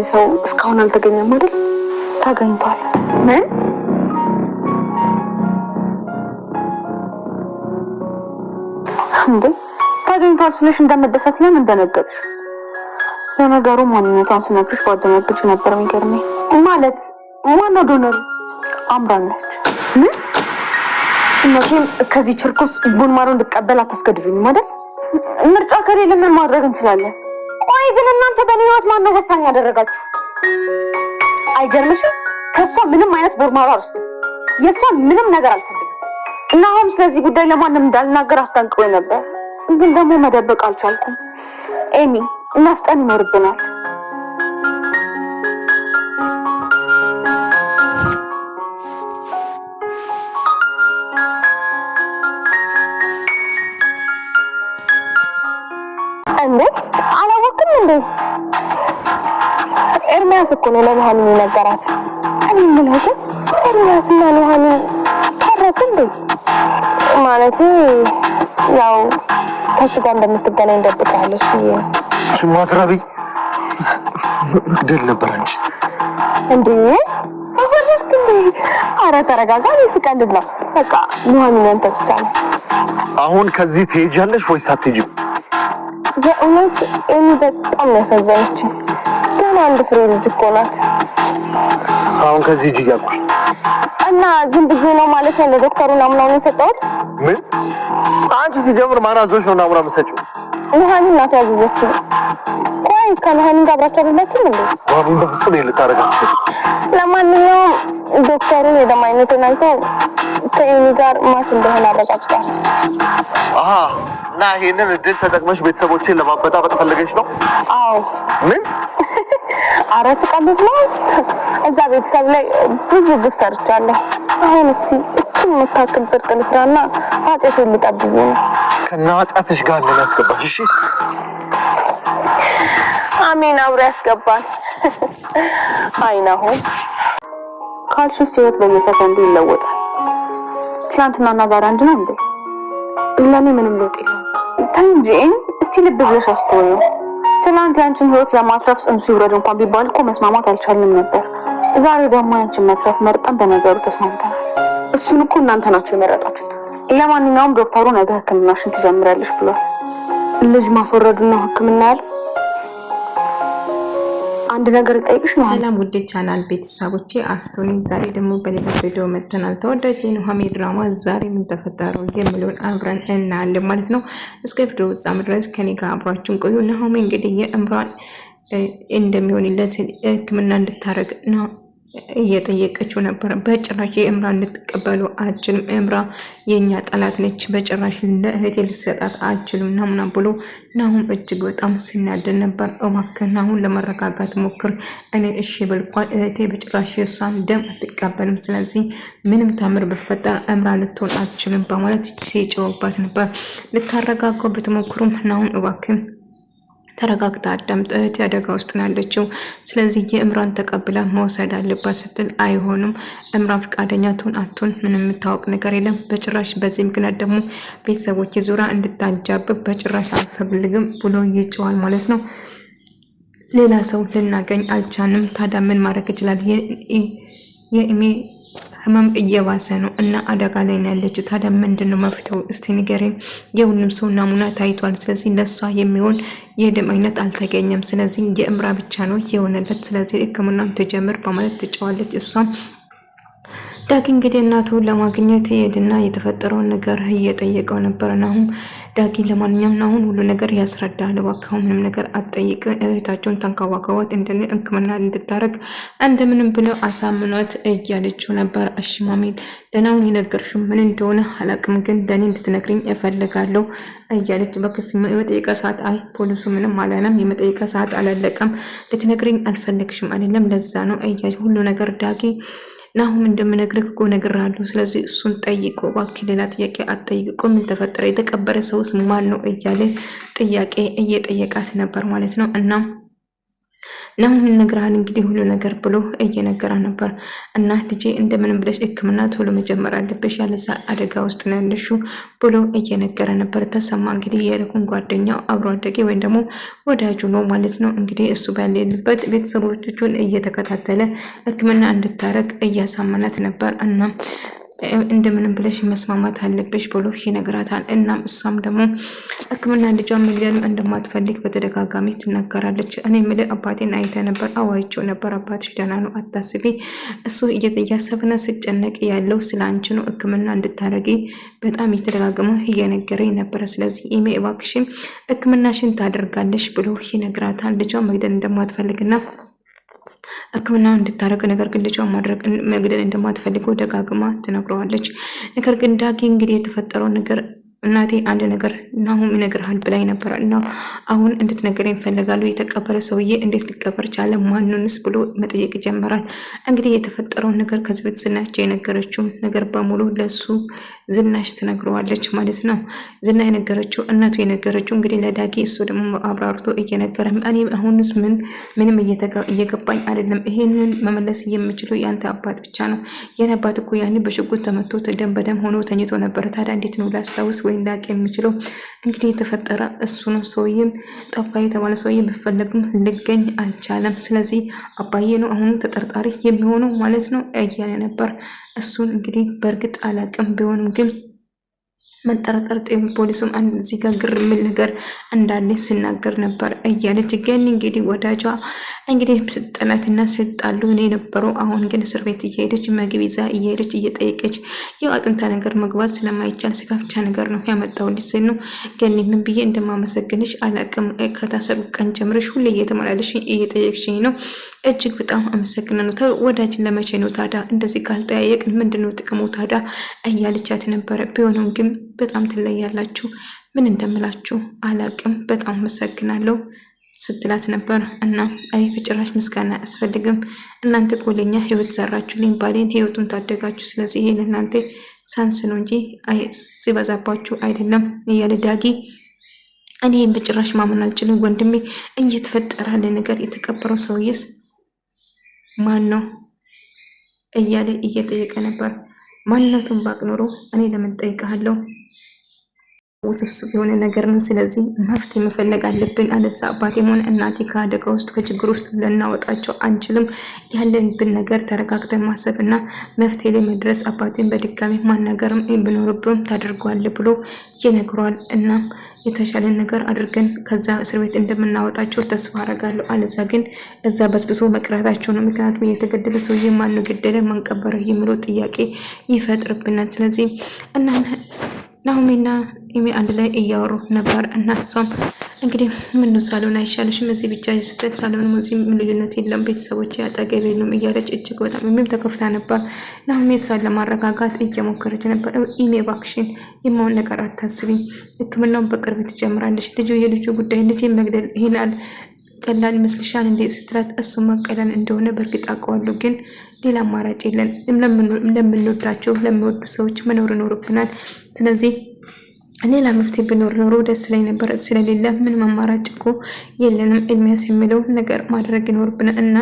ሰው እስካሁን አልተገኘም አይደል? ተገኝቷል። ምን? እንዴ ተገኝቷል ስለሽ እንደመደሰት ለምን እንደነገጥሽ? ለነገሩ ማንነቷን ስነግርሽ ባደነግጭ ነበር የሚገርመኝ። ማለት ማነው ዶነሩ? አምራን ነች። ምን? መቼም ከዚህ ችርኩስ ቡንማሩ እንድቀበል አታስገድዱኝም አይደል? ምርጫ ከሌለ ምን ማድረግ እንችላለን? ቆይ ግን እናንተ በእኔ ህይወት ማነው ወሳኝ ያደረጋችሁ? አይገርምሽም? ከሷ ምንም አይነት ቡንማሩ አልወስድም። የሷን ምንም ነገር አልፈልግም። እና አሁን ስለዚህ ጉዳይ ለማንም እንዳልናገር አስጠንቅቆኝ ነበር፣ ግን ደግሞ መደበቅ አልቻልኩም። ኤሚ መፍጠን ይኖርብናል። እንዴ አላወቅም እንዴ? ኤርሚያስ እኮ ነው ለኑሐሚን ነገራት። እኔ የምለው ግን ኤርሚያስና ኑሐሚን ታረቁ እንዴ? ማለት ያው ከሱ ጋር እንደምትገናኝ ደብቃለች ብዬ ነው። ሽማትራቢ ድል ነበር እንዴ አወራክ እንዴ? ኧረ ተረጋጋ፣ ስቀልድ ነው። በቃ ኑሐሚን አንተ ብቻ ናት። አሁን ከዚህ ትሄጃለሽ ወይስ አትሄጂም? የእውነት ኤሚ በጣም ያሳዘነችኝ። ገና አንድ ፍሬ ልጅ እኮ ናት። አሁን ከዚህ ሂጂ እያልኩሽ እና ዝም ብዬ ነው ማለት ነው ለዶክተሩ ናሙናውን የሰጠሁት? ምን? አንቺ ሲጀምር ማን አዞሽ ነው ናሙና የምትሰጪው? ኑሐሚን ናት ያዘዘችው። ቆይ ከኑሐሚን ጋር አብራችሁ አይደላችሁም እንዴ? ኑሐሚን በፍጹም ልታረጋችሁ። ለማንኛውም ዶክተሩ የደም አይነትን አይቶ ከኤሚ ጋር ማች እንደሆነ አረጋግጧል። እና ይሄንን እድል ተጠቅመሽ ቤተሰቦችን ለማበጣበጥ ፈልገሽ ነው? አዎ። ምን? ኧረ ስቀልድ ነው። እዛ ቤተሰብ ላይ ብዙ ግፍ ሰርቻለሁ። አሁን እስቲ እቺን መታከል ጽድቅ ልስራና ኃጢአቴን ልጠብዬ ነው። ከና ኃጢአትሽ ጋር ነው ያስገባሽ። እሺ አሜን፣ አብሮ ያስገባል። አይናሆን ካልሽስ ህይወት በየሰከንዱ ይለወጣል። ትናንትናና ዛሬ አንድ ነው እንዴ? ለኔ ምንም ለውጥ የለም። እንጂ እስቲ ልብ ብለሽ አስተውዩ። ትናንት ያንቺን ህይወት ለማትረፍ ጽንሱ ይውረድ እንኳን ቢባል እኮ መስማማት አልቻልንም ነበር። ዛሬ ደግሞ ያንቺን መትረፍ መርጠን በነገሩ ተስማምተናል። እሱን እኮ እናንተ ናችሁ የመረጣችሁት። ለማንኛውም ዶክተሩ ነገ ህክምናሽን ትጀምሪያለሽ ብሏል። ልጅ ማስወረዱና ህክምና ያለ አንድ ነገር ልጠይቅሽ ነው። ሰላም ውድ ቻናል ቤተሰቦቼ አስቶኒ ዛሬ ደግሞ በሌላ ቪዲዮ መጥተናል። ተወዳጅ የኑሐሚን ድራማ ዛሬ ምን ተፈጠረው የሚለውን አብረን እናያለን ማለት ነው። እስከ ቪዲዮ ፍጻሜ ድረስ ከኔ ጋር አብራችሁን ቆዩ። ኑሐሚን እንግዲህ የእምራን እንደሚሆንለት ህክምና እንድታረግ ነው እየጠየቀችው ነበር። በጭራሽ የእምራን ልትቀበሉ አችልም፣ እምራ የኛ ጠላት ነች፣ በጭራሽ ለእህቴ ልትሰጣት አችልም ናሙና ብሎ ናሁም እጅግ በጣም ሲናደድ ነበር። እባክህ ናሁን ለመረጋጋት ሞክር፣ እኔ እሺ ብልኳል እህቴ በጭራሽ የሷን ደም አትቀበልም፣ ስለዚህ ምንም ታምር ብፈጠር እምራ ልትሆን አችልም በማለት ሲጮህባት ነበር። ልታረጋጋው ብትሞክሩም ናሁን እባክህ ተረጋግታ አዳምጥ፣ እህቴ አደጋ ውስጥ ነው ያለችው፣ ስለዚህ የእምራን ተቀብላ መውሰድ አለባት ስትል አይሆንም፣ እምራን ፈቃደኛ ትሁን አትሁን ምንም የምታወቅ ነገር የለም በጭራሽ፣ በዚህ ምክንያት ደግሞ ቤተሰቦች ዙሪያ እንድታጃብብ በጭራሽ አልፈልግም ብሎ ይጮዋል ማለት ነው። ሌላ ሰው ልናገኝ አልቻንም፣ ታዲያ ምን ማድረግ ይችላል? የእሜ ህመም እየባሰ ነው እና አደጋ ላይ ነው ያለችው። ታዲያ ምንድነው መፍትሄው? እስቲ ንገረኝ። የሁሉም ሰው ናሙና ታይቷል፣ ስለዚህ ለሷ የሚሆን የደም አይነት አልተገኘም፣ ስለዚህ የእምራ ብቻ ነው የሆነለት፣ ስለዚህ ህክምናን ትጀምር በማለት ትጫዋለች። እሷም ዳጊ እንግዲህ እናቱን ለማግኘት ሄድና የተፈጠረውን ነገር እየጠየቀው ነበር። ናሁም ዳጊ ለማንኛውም አሁን ሁሉ ነገር ያስረዳል፣ እባክህ ምንም ነገር አትጠይቅ፣ እህታቸውን ተንከባከቧት፣ እንደኔ ህክምና እንድታረግ እንደምንም ብለው አሳምኗት እያለችው ነበር። እሺ ማሚን ለናሁን የነገርሽው ምን እንደሆነ አላቅም፣ ግን ለኔ እንድትነግሪኝ እፈልጋለሁ እያለች በክስ የመጠየቃ ሰዓት አይ ፖሊሱ ምንም አላለም፣ የመጠየቃ ሰዓት አላለቀም፣ ልትነግሪኝ አልፈለግሽም አይደለም ለዛ ነው እያለች ሁሉ ነገር ዳጊ ናሁም እንደምነግርህ እኮ ነግሬሃለሁ፣ ስለዚህ እሱን ጠይቆ እባክህ ሌላ ጥያቄ አትጠይቅ፣ ምን ተፈጠረ፣ የተቀበረ ሰውስ ማን ነው እያለ ጥያቄ እየጠየቃት ነበር ማለት ነው። እና ናሁም ነግራን እንግዲህ ሁሉ ነገር ብሎ እየነገራ ነበር እና ልጄ እንደምንም ብለሽ ሕክምና ቶሎ መጀመር አለብሽ ያለዛ አደጋ ውስጥ ነው ያለሽው ብሎ እየነገረ ነበር። ተሰማ እንግዲህ የልኩን ጓደኛው አብሮ አደጌ ወይም ደግሞ ወዳጁ ነው ማለት ነው። እንግዲህ እሱ ባለበት ቤተሰቦቹን እየተከታተለ ሕክምና እንድታረግ እያሳመናት ነበር እና እንደምንም ብለሽ መስማማት አለብሽ ብሎ ይነግራታል። እናም እሷም ደግሞ ሕክምና ልጇን መግደል እንደማትፈልግ በተደጋጋሚ ትናገራለች። እኔ የምልህ አባቴን አይተ ነበር? አዋይቸው ነበር። አባትሽ ደህና ነው፣ አታስቢ። እሱ እያሰብና ስጨነቅ ያለው ስለ አንቺ ነው። ሕክምና እንድታረጊ በጣም እየተደጋገመ እየነገረኝ ነበረ። ስለዚህ ኢሜ እባክሽን ሕክምናሽን ታደርጋለሽ ብሎ ይነግራታል። ልጇን መግደል እንደማትፈልግና ሕክምናውን እንድታረግ ነገር ግን ልጇን መግደል እንደማትፈልገው ደጋግማ ትነግረዋለች። ነገር ግን ዳጊ እንግዲህ የተፈጠረው ነገር እናቴ አንድ ነገር ናሁም ይነግርሃል ብላኝ ነበር እና አሁን እንድትነግረኝ እፈልጋለሁ። የተቀበረ ሰውዬ እንዴት ሊቀበር ቻለ? ማንንስ ብሎ መጠየቅ ይጀምራል። እንግዲህ የተፈጠረውን ነገር ከዚህ በፊት ዝናቸው የነገረችው ነገር በሙሉ ለሱ ዝናሽ ትነግረዋለች ማለት ነው። ዝና የነገረችው እናቱ የነገረችው እንግዲህ ለዳጊ፣ እሱ ደግሞ አብራርቶ እየነገረ እኔ አሁንስ ምንም እየገባኝ አይደለም። ይሄንን መመለስ የምችለው ያንተ አባት ብቻ ነው። የኔ አባት እኮ ያኔ በሽጉጥ ተመቶ ደም በደም ሆኖ ተኝቶ ነበር። ታዲያ እንዴት ነው ላስታውስ ወይ እንዳውቅ የምችለው? እንግዲህ የተፈጠረ እሱ ነው። ሰውዬም ጠፋ የተባለ ሰውዬ ቢፈለግም ሊገኝ አልቻለም። ስለዚህ አባዬ ነው አሁን ተጠርጣሪ የሚሆነው ማለት ነው እያለ ነበር። እሱን እንግዲህ በእርግጥ አላውቅም፣ ቢሆንም ግን መጠራጠር ፖሊሱም አንድ እዚህ ጋር ግር የሚል ነገር እንዳለ ሲናገር ነበር እያለች ገኒ እንግዲህ ወዳጇ እንግዲህ ስጠላትና ስጣሉ ነው የነበረው። አሁን ግን እስር ቤት እየሄደች ምግብ ይዛ እየሄደች እየጠየቀች ያው አጥንታ ነገር መግባት ስለማይቻል ስጋ ብቻ ነገር ነው ያመጣሁልሽ ሲል ነው። ገኒ ምን ብዬ እንደማመሰግንሽ አላውቅም። ከታሰሩ ቀን ጀምረሽ ሁሌ እየተመላለሽ እየጠየቅሽኝ ነው። እጅግ በጣም አመሰግናለሁ። ወዳጅን ለመቼ ነው ታዲያ እንደዚህ ካልጠያየቅ ምንድነው ጥቅሙ ታዲያ እያለቻት ነበረ። ቢሆንም ግን በጣም ትለያላችሁ፣ ምን እንደምላችሁ አላውቅም፣ በጣም አመሰግናለሁ ስትላት ነበር። እና አይ በጭራሽ ምስጋና አያስፈልግም፣ እናንተ ቆለኛ ህይወት ዘራችሁልኝ፣ ባሌን ህይወቱን ታደጋችሁ። ስለዚህ ይሄን እናንተ ሳንስ ነው እንጂ ሲበዛባችሁ አይደለም እያለ ዳጊ እኔ በጭራሽ ማመን አልችልም ወንድሜ፣ እየተፈጠረ ያለ ነገር የተቀበረው ሰውዬስ ማን ነው እያለ እየጠየቀ ነበር። ማንነቱን ባቅ ኖሮ እኔ ለምን ጠይቃለሁ? ውስብስብ የሆነ ነገር ነው። ስለዚህ መፍትሄ መፈለግ አለብን። አለዛ አባቴም ሆነ እናቴ ከአደጋ ውስጥ ከችግር ውስጥ ልናወጣቸው አንችልም። ያለንብን ነገር ተረጋግተን ማሰብ እና መፍትሄ ላይ መድረስ። አባቴን በድጋሚ ማናገርም ብኖርብም ታደርገዋል ብሎ ይነግሯል። እናም የተሻለን ነገር አድርገን ከዛ እስር ቤት እንደምናወጣቸው ተስፋ አረጋለሁ። አለዛ ግን እዛ በስብሶ መቅረታቸው ነው። ምክንያቱም የተገደለ ሰውዬ ማን ገደለ ማን ቀበረ የሚለው ጥያቄ ይፈጥርብናል። ስለዚህ እና ናሆሜና ኢሜ አንድ ላይ እያወሩ ነበር እና እሷም እንግዲህ ምን ሳሎን አይሻልሽም? እዚህ ብቻ ስትል ሳሎን ሙዚም ልዩነት የለም፣ ቤተሰቦች አጠገብ የሉም እያለች እጅግ በጣም ኢሜም ተከፍታ ነበር። ናሆሜ እሷን ለማረጋጋት እየሞከረች ነበር። ኢሜ እባክሽን የማውን ነገር አታስቢኝ፣ ሕክምናውን በቅርብ ትጀምራለች። የልጁ ጉዳይ ልጅ መግደል ይሄናል ቀላል ይመስልሻል እንዴ ስትላት፣ እሱማ ቀላል እንደሆነ በእርግጥ አውቀዋለሁ፣ ግን ሌላ አማራጭ የለን። ለምንወዳቸው ለሚወዱ ሰዎች መኖር ይኖርብናል። ስለዚህ ሌላ መፍትሄ ቢኖር ኖሮ ደስ ላይ ነበር። ስለሌለ ምንም አማራጭ እኮ የለንም። ኤርሚያስ የሚለው ነገር ማድረግ ይኖርብናል እና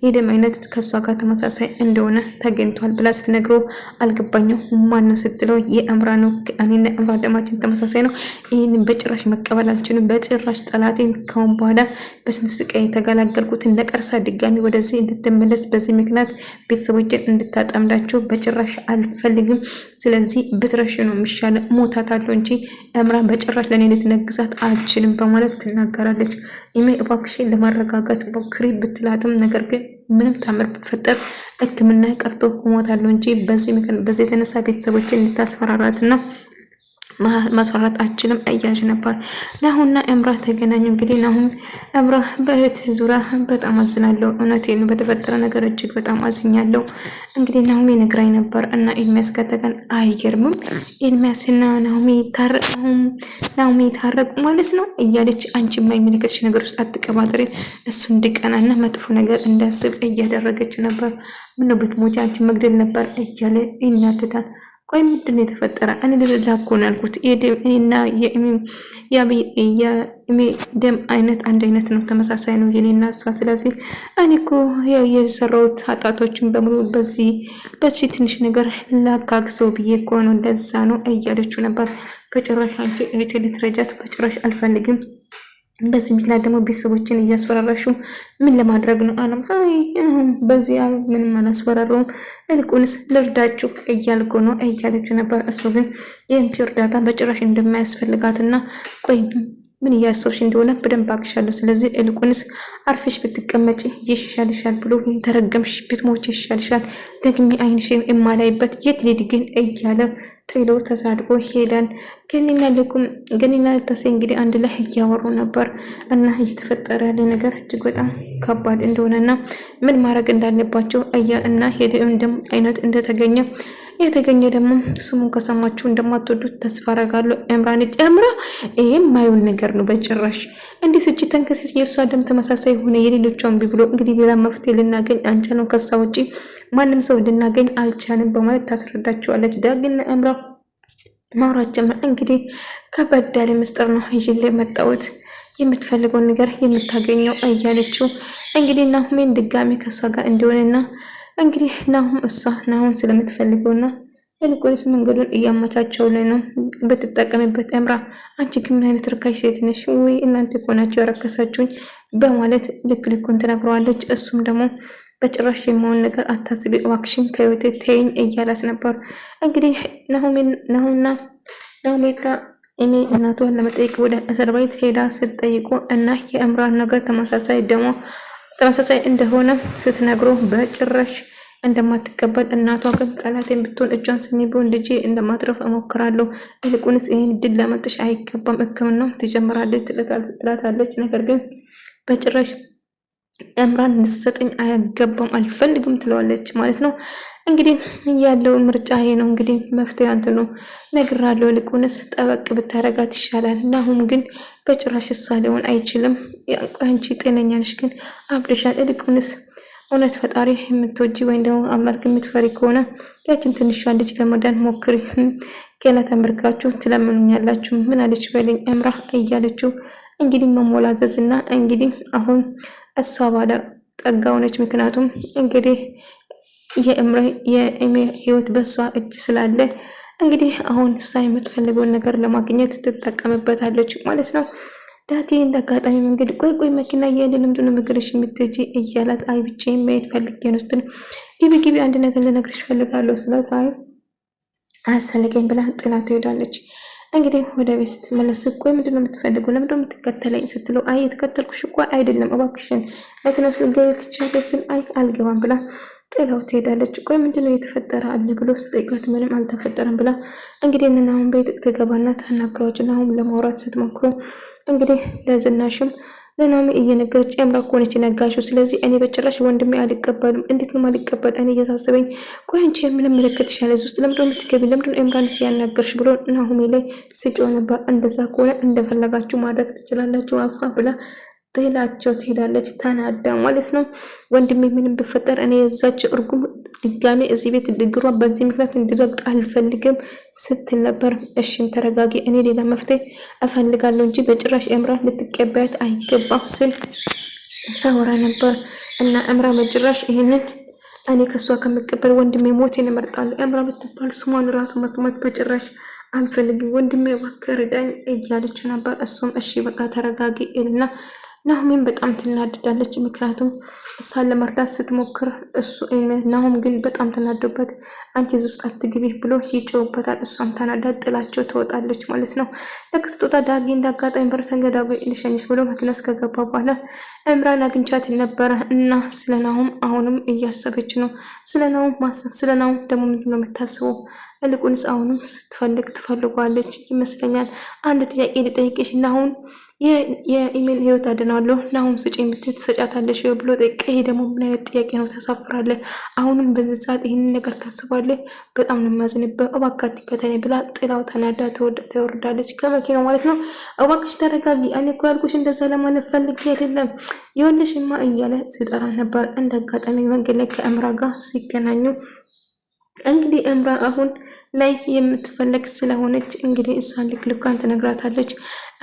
የደም አይነት ከእሷ ጋር ተመሳሳይ እንደሆነ ተገኝቷል ብላ ስትነግረው አልገባኝም። ማነው ስትለው የእምራ ነው። እኔና እምራ ደማችን ተመሳሳይ ነው። ይህንን በጭራሽ መቀበል አልችልም። በጭራሽ ጠላቴን ካሁን በኋላ በስንት ስቃይ የተገላገልኩትን ነቀርሳ ድጋሚ ወደዚህ እንድትመለስ በዚህ ምክንያት ቤተሰቦችን እንድታጠምዳቸው በጭራሽ አልፈልግም። ስለዚህ ብትረሽ ነው የሚሻለ። ሞታታለሁ እንጂ እምራን በጭራሽ ለኔ ልትነግዛት አልችልም በማለት ትናገራለች። ኢሜ እባክሽን ለማረጋጋት ሞክሪ ብትላትም ነገር ግን ምንም ታምር ቢፈጠር ሕክምና ቀርቶ ሞታለሁ እንጂ በዚህ የተነሳ ቤተሰቦችን ልታስፈራራትና ማስፈራራት አችልም እያለች ነበር። ናሁና እምራ ተገናኙ። እንግዲህ ናሁም እምራ በእህት ዙሪያ በጣም አዝናለሁ፣ እውነቴን በተፈጠረ ነገር እጅግ በጣም አዝኛለሁ። እንግዲህ ናሁም ነግራኝ ነበር እና ኤርሚያስ ከተገን አይገርምም። ኤርሚያስና ናሁም ታረቁ ማለት ነው እያለች አንቺ የማይመለከትሽ ነገር ውስጥ አትቀባጥሪ፣ እሱ እንዲቀናና መጥፎ ነገር እንዳስብ እያደረገች ነበር። ምነው ብትሞቻ አንቺ መግደል ነበር እያለ ይናደዳል። ቆይ ምንድን ነው የተፈጠረ? እኔ ልረዳ እኮ ነው ያልኩት። እኔና የእሜ ደም አይነት አንድ አይነት ነው፣ ተመሳሳይ ነው የኔና እሷ። ስለዚህ እኔ እኮ የሰራሁት ኃጢአቶችን በሙሉ በዚህ ትንሽ ነገር ላጋግሰው ብዬ እኮ ነው፣ እንደዛ ነው እያለችው ነበር። በጭራሽ አንቺ እህቴ ልትረጃት በጭራሽ አልፈልግም። በዚህ ምክንያት ደግሞ ቤተሰቦችን እያስፈራራሹ ምን ለማድረግ ነው አለም። አይ በዚህ ምንም አላስፈራረውም፣ እልቁንስ ልርዳችሁ እያልኩ ነው እያለችው ነበር። እሱ ግን የአንቺ እርዳታ በጭራሽ እንደማያስፈልጋትና ቆይ ምን እያሰብሽ እንደሆነ በደንብ አውቅሻለሁ። ስለዚህ እልቁንስ አርፈሽ ብትቀመጪ ይሻልሻል ብሎ የተረገምሽ ብትሞች ይሻልሻል፣ ደግሜ አይንሽ የማላይበት የት ልሂድ ግን እያለ ጥሎ ተሳድቦ ሄዳን። ገኒና ተሴ እንግዲህ አንድ ላይ እያወሩ ነበር እና እየተፈጠረ ያለ ነገር እጅግ በጣም ከባድ እንደሆነና ምን ማድረግ እንዳለባቸው እና የደም አይነት የተገኘ ደግሞ ስሙን ከሰማችሁ እንደማትወዱት ተስፋ አደርጋለሁ። እምራ ይሄም ማይሆን ነገር ነው በጭራሽ። እንዲህ ስጭ ተንከሲስ የእሷ ደም ተመሳሳይ ሆነ የሌሎቿን ብሎ እንግዲህ ሌላ መፍትሄ ልናገኝ አንቻልም፣ ከሳ ውጪ ማንም ሰው ልናገኝ አልቻልም በማለት ታስረዳቸዋለች። ዳግና እምራ ማውራት ጀመር። እንግዲህ ከበድ ያለ ምስጢር ነው ይዤ መጣሁት፣ የምትፈልገውን ነገር የምታገኘው እያለችው እንግዲህ ናሁሜን ድጋሚ ከሷ ጋር እንደሆነና እንግዲህ ናሁን ስለምትፈልገውና ልቆልስ መንገዱን እያመቻቸው ላይ ነው በተጠቀመበት። እምራ አንቺ ግን ምን አይነት ርካሽ ሴት ነሽ ወይ እናንተ እኮ ናችሁ ያረከሳችሁኝ በማለት ልኩን ትነግረዋለች። እሱም ደግሞ በጭራሽ የማውን ነገር አታስቢ እባክሽን ከህይወቴ ተይኝ እያላት ነበር። እንግዲህ ናሁሜና እኔ እናቷን ለመጠየቅ ወደ እስር ቤት ሄዳ ስትጠይቁ እና የእምራን ነገር ተመሳሳይ እንደሆነ ስትነግሮ በጭራሽ እንደማትቀበል እናቷ ግን ጠላቴን ብትሆን እጇን ስሚቦን ልጄ እንደማትረፍ እሞክራለሁ፣ ይልቁንስ ይህን ድል ለመልጥሽ አይገባም፣ ሕክምናው ትጀምራለች ትላታለች። ነገር ግን በጭራሽ እምራን ልትሰጠኝ አይገባም አልፈልግም ትለዋለች ማለት ነው። እንግዲህ ያለው ምርጫ ይሄ ነው። እንግዲህ መፍትሄ አንተ ነው ነግራለሁ፣ ይልቁንስ ጠበቅ ብታረጋት ይሻላል። ናሁም ግን በጭራሽ እሷ ሊሆን አይችልም፣ አንቺ ጤነኛ ነሽ ግን አብደሻል፣ ይልቁንስ እውነት ፈጣሪ የምትወጂ ወይም ደግሞ አምላክ የምትፈሪ ከሆነ ያችን ትንሿ ልጅ ለመዳን ሞክሪ፣ ገና ተመርካችሁ ትለምኑኛላችሁ፣ ምን አለች በለኝ እምራ እያለችው እንግዲህ መሞላዘዝና እንግዲህ አሁን እሷ ባለ ጠጋ ሆነች። ምክንያቱም እንግዲህ የእሜ ህይወት በሷ እጅ ስላለ እንግዲህ አሁን እሷ የምትፈልገውን ነገር ለማግኘት ትጠቀምበታለች ማለት ነው። ዳቴ እንዳጋጣሚ መንገድ ቆይ መኪና እያለ ለምንድን ነው ምግርሽ የምትሄጂ እያላት አይ ብቻዬን መሄድ ፈልጌ ነው ስትል ግቢ አንድ ነገር ልነግርሽ ፈልጋለሁ ስላት አይ አያስፈልገኝ ብላ ጥላት ትሄዳለች። እንግዲህ ወደ ቤት ስትመለስ ቆይ ምንድን ነው የምትፈልገው ለምንድን ነው የምትከተለኝ ስትለው አይ የተከተልኩሽ እኮ አይደለም እባክሽን መኪና ውስጥ ልትገቢ ትችያለሽ ስል አይ አልገባም ብላ ጥላው ትሄዳለች። ቆይ ምንድን ነው የተፈጠረ አለ ብሎ ስጠይቃት ምንም አልተፈጠረም ብላ እንግዲህ እናሁን ቤት ትገባና ታናግረዋች። እናሁን ለማውራት ስትሞክሩ እንግዲህ ለዝናሽም ለናሚ እየነገረች እምራ እኮ ነች ነጋሽው፣ ስለዚህ እኔ በጭራሽ ወንድሜ አልቀበልም። እንዴት ነው ማልቀበል? እኔ እያሳሰበኝ ቆይ አንቺ ምን ምልክትሻል እዚህ ውስጥ ለምንድን ነው የምትገቢ? ለምንድን ነው እምራን ሲያናገርሽ ብሎ ናሁሜ ላይ ስጮህ ነበር። እንደዛ ከሆነ እንደፈለጋችሁ ማድረግ ትችላላችሁ አፋ ብላ ጥላቸው ትሄዳለች ተናዳ ማለት ነው። ወንድሜ ምንም ቢፈጠር እኔ የዛች እርጉም ድጋሜ እዚህ ቤት ድግሯ በዚህ ምክንያት እንዲረግጥ አልፈልግም ስትል ነበር። እሺም ተረጋጊ፣ እኔ ሌላ መፍትሄ እፈልጋለሁ እንጂ በጭራሽ እምራን ልትቀበያት አይገባም ስል ሳወራ ነበር እና እምራ በጭራሽ ይህንን እኔ ከሷ ከምቀበል ወንድሜ ሞቴን እመርጣለሁ። እምራ ብትባል ስሟን ራሱ መስማት በጭራሽ አልፈልግም፣ ወንድሜ እባክህ እርዳኝ እያለች ነበር። እሱም እሺ በቃ ተረጋጊ እና ናሁሜን በጣም ትናደዳለች። ምክንያቱም እሷን ለመርዳት ስትሞክር ናሁም ግን በጣም ተናዶበት አንቺ እዚህ ውስጥ አትግቢ ብሎ ይጨውበታል። እሷም ተናዳ ጥላቸው ትወጣለች ማለት ነው። ለክስጦታ ዳጊ እንዳጋጣሚ በር ተንገዳጎ ልሸኝሽ ብሎ መኪና ውስጥ ከገባ በኋላ እምራን አግኝቻት ነበረ እና ስለ ናሁም አሁንም እያሰበች ነው። ስለ ናሁም ማሰብ ስለ ናሁም ደግሞ ምንድን ነው የምታስበው? ይልቁንስ አሁንም ስትፈልግ ትፈልጓለች ይመስለኛል። አንድ ጥያቄ ልጠይቅሽ ናሁን የኢሜል ህይወት አድናለሁ ናሁም ስጪኝ ብትይ ትሰጫታለሽ ብሎ ጠይቅ። ይሄ ደግሞ ምን አይነት ጥያቄ ነው? ታሳፍራለህ። አሁንም በዚህ ሰዓት ይህንን ነገር ታስባለህ? በጣም ነው የማዝንብህ። እባክህ ከተኔ ብላ ጥላው ተናዳ ትወርዳለች ከመኪናው ማለት ነው። እባክሽ ተረጋጊ፣ እኔ እኮ ያልኩሽ እንደዛ ለማለት ፈልጌ አይደለም ይኸውልሽማ እያለ ሲጠራ ነበር። እንደ አጋጣሚ መንገድ ላይ ከእምራ ጋር ሲገናኙ እንግዲህ እምራ አሁን ላይ የምትፈለግ ስለሆነች እንግዲህ እሷን ልኳን ትነግራታለች።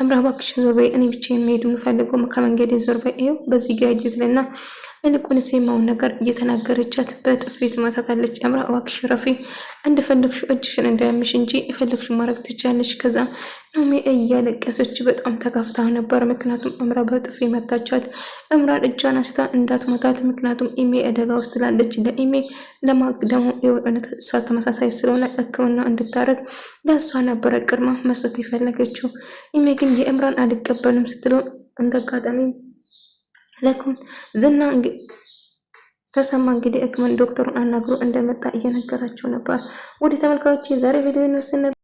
እምራ እባክሽ ዞር በይ፣ እኔ ብቻዬን መሄድ የምፈልገው ከመንገዴ ዞር በይ፣ ይኸው በዚህ ጋር ሂጂልና ይልቁንስ የማውን ነገር እየተናገረቻት በጥፊ ትመታታለች። እምራ እባክሽ ረፊ፣ እንደፈለግሽ እጅሽን እንዳያምሽ እንጂ የፈለግሽ ማድረግ ትቻለሽ። ከዛ ኑሜ እያለቀሰች በጣም ተከፍታ ነበር። ምክንያቱም እምራ በጥፊ መታቻት። እምራን እጇን አንስታ እንዳትመታት፣ ምክንያቱም ኢሜ አደጋ ውስጥ ላለች ለኢሜ ለማግደሙ ተመሳሳይ ስለሆነ ሕክምና እንድታረግ ለእሷ ነበረ ቅድማ መስጠት የፈለገችው። ኢሜ ግን የእምራን አልቀበልም ስትለው እንዳጋጣሚ ለኩን ዝና ተሰማ እንግዲህ ሕክምና ዶክተሩን አናግሮ እንደመጣ እየነገራቸው ነበር። ወደ ተመልካዮች የዛሬ ቪዲዮ ነው